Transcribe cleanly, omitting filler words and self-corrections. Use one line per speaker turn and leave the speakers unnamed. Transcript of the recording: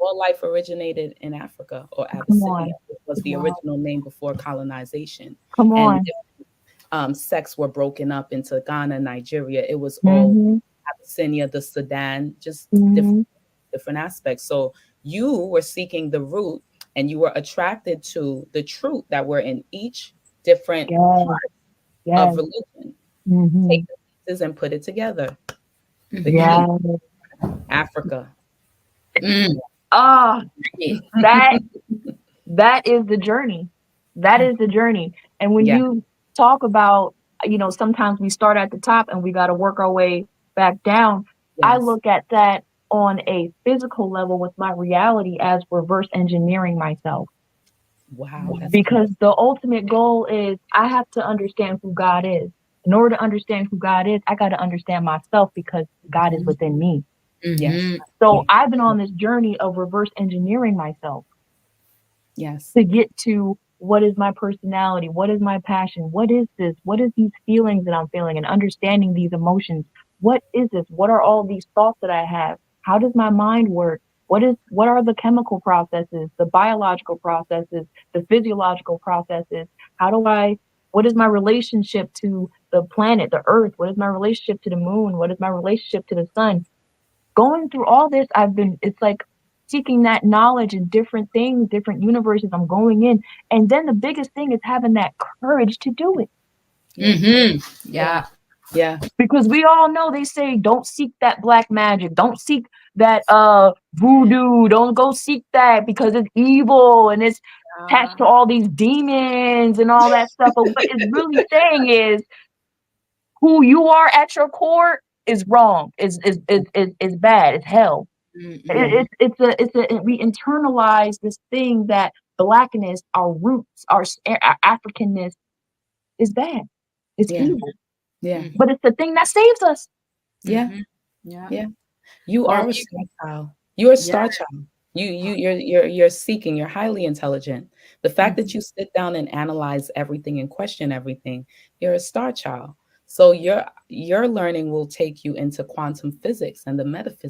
all life originated in Africa or
Come
Abyssinia,
on.
which was the
Wow.
original name before colonization.
Come
And
on.
sects were broken up into Ghana, Nigeria. It was all
Mm-hmm.
Abyssinia, the Sudan, just
Mm-hmm.
different aspects. So you were seeking the root, and you were attracted to the truth that were in each different
Yes.
part of
Yes.
religion.
Mm-hmm.
Take the pieces and put it together. The key,
Yes.
Africa.
Mm.
Ah,
Yeah.
that that is the journey. That is the journey. And when
Yeah.
you talk about, sometimes we start at the top and we got to work our way back down. I
Yes.
look at that on a physical level with my reality as reverse engineering myself.
Wow, that's
Because
beautiful.
the ultimate goal is I have to understand who God is. In order to understand who God is, I got to understand myself because God is within me.
Yes.
Mm-hmm.
So I've been on this journey of reverse engineering myself
Yes.
to get to what is my personality, what is my passion, what is this, what is these feelings that I'm feeling, and understanding these emotions. What is this? What are all these thoughts that I have? How does my mind work? What are the chemical processes, the biological processes, the physiological processes? How do I what is my relationship to the planet, the earth? What is my relationship to the moon? What is my relationship to the sun? Going through all this, it's like seeking that knowledge in different things, different universes I'm going in. And then the biggest thing is having that courage to do it.
Yeah.
Mm-hmm.
Yeah.
Yeah.
Yeah.
Because we all know they say don't seek that black magic, don't seek that voodoo, don't go seek that because it's evil and it's attached to all these demons and all that stuff. But what it's really saying is who you are at your core is wrong, is bad, it's hell.
Yeah.
Mm-hmm.
We internalize this thing that blackness, our roots, our Africanness is bad. It's
Yeah.
evil,
Yeah.
but it's the thing that saves us.
Yeah.
Mm-hmm. Yeah.
Yeah. You
Well,
are a star child. You're a
yeah.
star child. You're seeking. You're highly intelligent. The fact that
Mm-hmm.
you sit down and analyze everything and question everything, you're a star child. So your learning will take you into quantum physics and the metaphysics